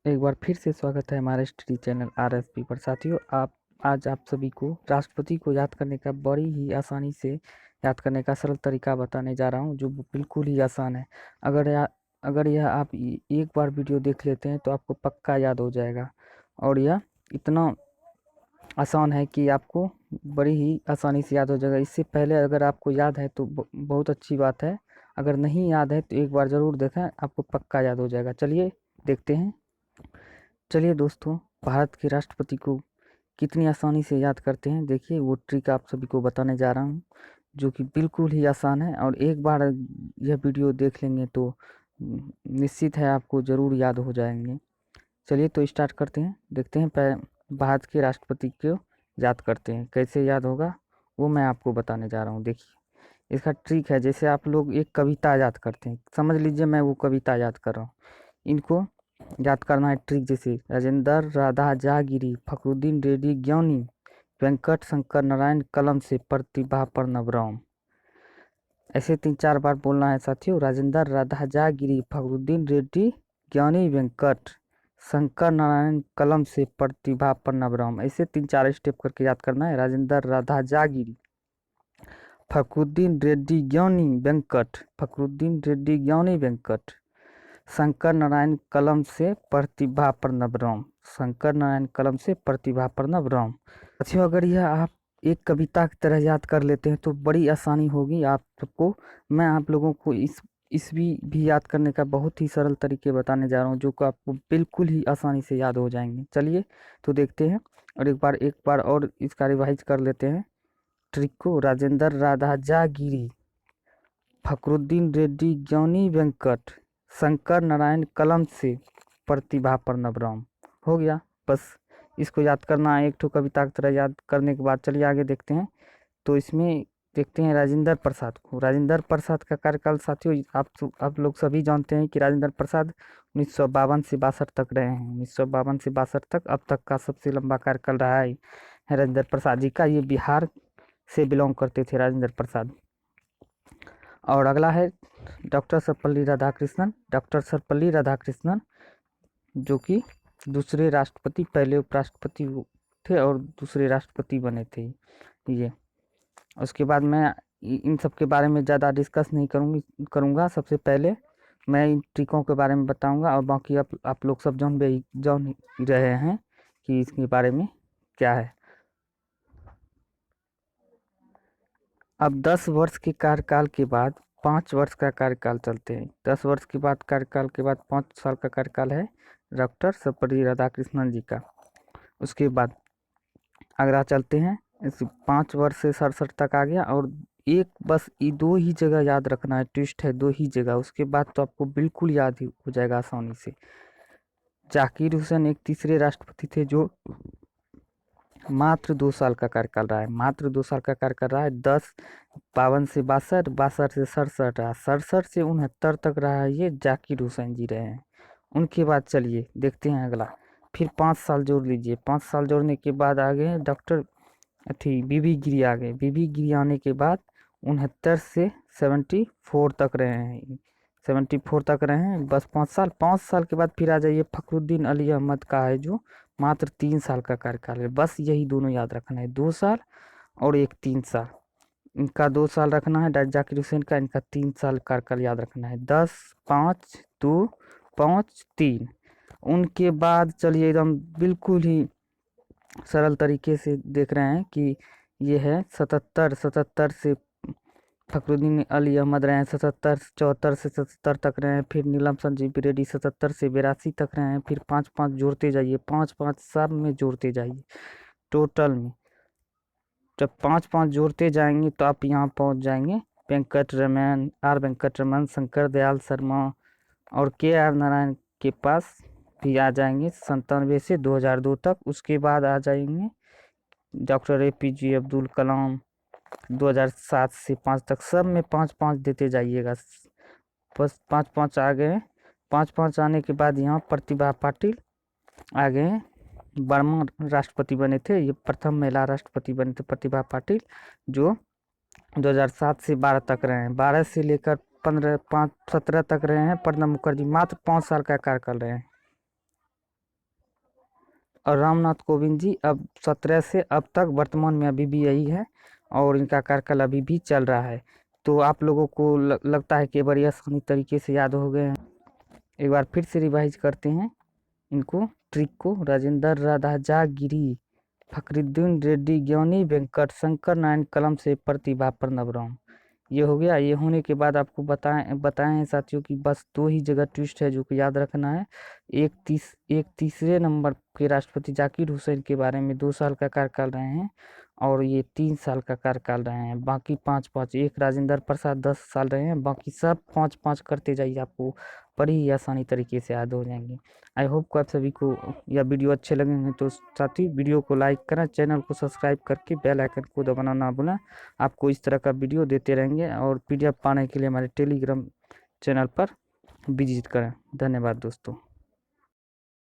एक बार फिर से स्वागत है हमारे स्टडी चैनल आरएसपी पर। साथियों, आज आप सभी को राष्ट्रपति को याद करने का बड़ी ही आसानी से याद करने का सरल तरीका बताने जा रहा हूं, जो बिल्कुल ही आसान है। अगर यह आप एक बार वीडियो देख लेते हैं तो आपको पक्का याद हो जाएगा। और यह इतना आसान है कि आपको बड़ी ही आसानी से याद हो जाएगा। इससे पहले अगर आपको याद है तो बहुत अच्छी बात है। अगर नहीं याद है तो एक बार ज़रूर देखें, आपको पक्का याद हो जाएगा। चलिए देखते हैं। चलिए दोस्तों, भारत के राष्ट्रपति को कितनी आसानी से याद करते हैं, देखिए वो ट्रिक आप सभी को बताने जा रहा हूँ, जो कि बिल्कुल ही आसान है। और एक बार यह वीडियो देख लेंगे तो निश्चित है आपको ज़रूर याद हो जाएंगे। चलिए तो स्टार्ट करते हैं, देखते हैं भारत के राष्ट्रपति को याद करते हैं। कैसे याद होगा वो मैं आपको बताने जा रहा हूँ। देखिए इसका ट्रिक है, जैसे आप लोग एक कविता याद करते हैं, समझ लीजिए मैं वो कविता याद कर रहा हूँ। इनको याद करना है ट्रिक, जैसे राजेंद्र राधा जागिरी फखरुद्दीन रेड्डी ज्ञानी वेंकट शंकर नारायण कलम से प्रतिभा पर नवराम। ऐसे 3-4 बार बोलना है साथियों। राजेंद्र राधा जागिरी फखरुद्दीन रेड्डी ज्ञानी वेंकट शंकर नारायण कलम से प्रतिभा पर नवराम। ऐसे 3-4 स्टेप करके याद करना है। राजेंद्र राधा जागिरी फखरुद्दीन रेड्डी ज्ञानी वेंकट फखरुद्दीन रेड्डी ज्ञानी वेंकट शंकर नारायण कलम से प्रतिभा प्रणवराम शंकर नारायण कलम से प्रतिभा प्रणवराम। साथियों, अगर यह आप एक कविता की तरह याद कर लेते हैं तो बड़ी आसानी होगी आप सबको। मैं आप लोगों को इस भी याद करने का बहुत ही सरल तरीके बताने जा रहा हूँ, जो कि आपको बिल्कुल ही आसानी से याद हो जाएंगे। चलिए तो देखते हैं और एक बार और इसका रिवाइज कर लेते हैं ट्रिक को। राजेंद्र राधा जागिरी फखरुद्दीन रेड्डी ज्ञानी वेंकट शंकर नारायण कलम से प्रतिभा प्रणवराम। हो गया, बस इसको याद करना है एक ठो कविता की तरह। याद करने के बाद चलिए आगे देखते हैं। तो इसमें देखते हैं राजेंद्र प्रसाद को। राजेंद्र प्रसाद का कार्यकाल साथियों आप लोग सभी जानते हैं कि राजेंद्र प्रसाद 1952 से 62 तक रहे हैं। 1952 से 62 तक अब तक का सबसे लंबा कार्यकाल रहा है राजेंद्र प्रसाद जी का। ये बिहार से बिलोंग करते थे राजेंद्र प्रसाद। और अगला है डॉक्टर सर्वपल्ली राधाकृष्णन। डॉक्टर सर्वपल्ली राधाकृष्णन जो कि दूसरे राष्ट्रपति, पहले उपराष्ट्रपति थे और दूसरे राष्ट्रपति बने थे ये। उसके बाद मैं इन सब के बारे में ज़्यादा डिस्कस नहीं करूँगा। सबसे पहले मैं इन ट्रिकों के बारे में बताऊंगा, और बाकी आप लोग सब जान ही रहे हैं कि इसके बारे में क्या है। अब 10 वर्ष के कार्यकाल के बाद 5 वर्ष का कार्यकाल चलते हैं। 10 वर्ष के बाद कार्यकाल के बाद 5 साल का कार्यकाल है डॉक्टर सर्वपल्ली राधाकृष्णन जी का। उसके बाद अगला चलते हैं, इस 5 वर्ष से 67 तक आ गया। और एक बस ये 2 ही जगह याद रखना है, ट्विस्ट है 2 ही जगह। उसके बाद तो आपको बिल्कुल याद ही हो जाएगा आसानी से। जाकिर हुसैन एक तीसरे राष्ट्रपति थे जो मात्र 2 साल का कार्यकाल रहा है। मात्र 2 साल का कार्यकाल रहा है। 52 से 62, 62 से 67 रहा, 67 से 69 तक रहा है, ये जाकिर हुसैन जी रहे हैं। उनके बाद चलिए देखते हैं अगला। फिर 5 साल जोड़ लीजिए। 5 साल जोड़ने के बाद आ गए डॉक्टर बीबी गिरी आ गए। बीबी गिरी आने के बाद 69 से 74 तक रहे हैं। 74 तक रहे हैं बस 5 साल के बाद फिर आ जाइए फखरुद्दीन अली अहमद का है, जो मात्र 3 साल का कार्यकाल है। बस यही दोनों याद रखना है, 2 साल और एक 3 साल। इनका 2 साल रखना है जाकिर हुसैन का, इनका 3 साल कार्यकाल याद रखना है। 10 5 2 5 3। उनके बाद चलिए एकदम बिल्कुल ही सरल तरीके से देख रहे हैं कि ये है 77 से फखरुद्दीन अली अहमद रहे हैं। 74 से 77 तक रहे हैं। फिर नीलम संजीव रेड्डी 77 से 82 तक रहे हैं। फिर 5-5 जोड़ते जाइए, 5-5 सब में जोड़ते जाइए टोटल में। जब 5-5 जोड़ते जाएंगे तो आप यहाँ पहुँच जाएंगे वेंकट रमन शंकर दयाल शर्मा और KR नारायण के पास भी आ जाएंगे 97 से 2002 तक। उसके बाद आ जाएंगे डॉक्टर APJ अब्दुल कलाम 2007 से 5 तक। सब में 5-5 देते जाइएगा, बस 5-5 आ गए। 5-5 आने के बाद यहाँ प्रतिभा पाटिल आ गए। बर्मा राष्ट्रपति बने थे, ये प्रथम महिला राष्ट्रपति बने थे प्रतिभा पाटिल, जो 2007 से 12 तक रहे हैं। 12 से लेकर 17 तक रहे हैं प्रणब मुखर्जी, मात्र 5 साल का कार्यकाल रहे हैं। और रामनाथ कोविंद जी अब 17 से अब तक वर्तमान में अभी भी यही है और इनका कार्यकाल अभी भी चल रहा है। तो आप लोगों को लगता है कि बड़ी आसानी तरीके से याद हो गए हैं। एक बार फिर से रिवाइज करते हैं इनको ट्रिक को। राजेंद्र राजागिरी, फखरुद्दीन रेड्डी, ज्ञानी वेंकट, शंकर नारायण कलम से प्रतिभा प्रणव। ये हो गया। ये होने के बाद आपको बताएं हैं साथियों कि बस दो ही जगह ट्विस्ट है जो कि याद रखना है। एक तीसरे नंबर के राष्ट्रपति जाकिर हुसैन के बारे में 2 साल का कार्यकाल रहे हैं और ये 3 साल का कार्यकाल रहे हैं। बाकी 5-5, एक राजेंद्र प्रसाद 10 साल रहे हैं, बाकी सब 5-5 करते जाइए, आपको बड़ी ही आसानी तरीके से याद हो जाएंगे। आई होप को आप सभी को यह वीडियो अच्छे लगे हैं, तो साथी वीडियो को लाइक करें, चैनल को सब्सक्राइब करके बेल आइकन को दबाना ना भूलें। आपको इस तरह का वीडियो देते रहेंगे और PDF पाने के लिए हमारे टेलीग्राम चैनल पर विजिट करें। धन्यवाद दोस्तों।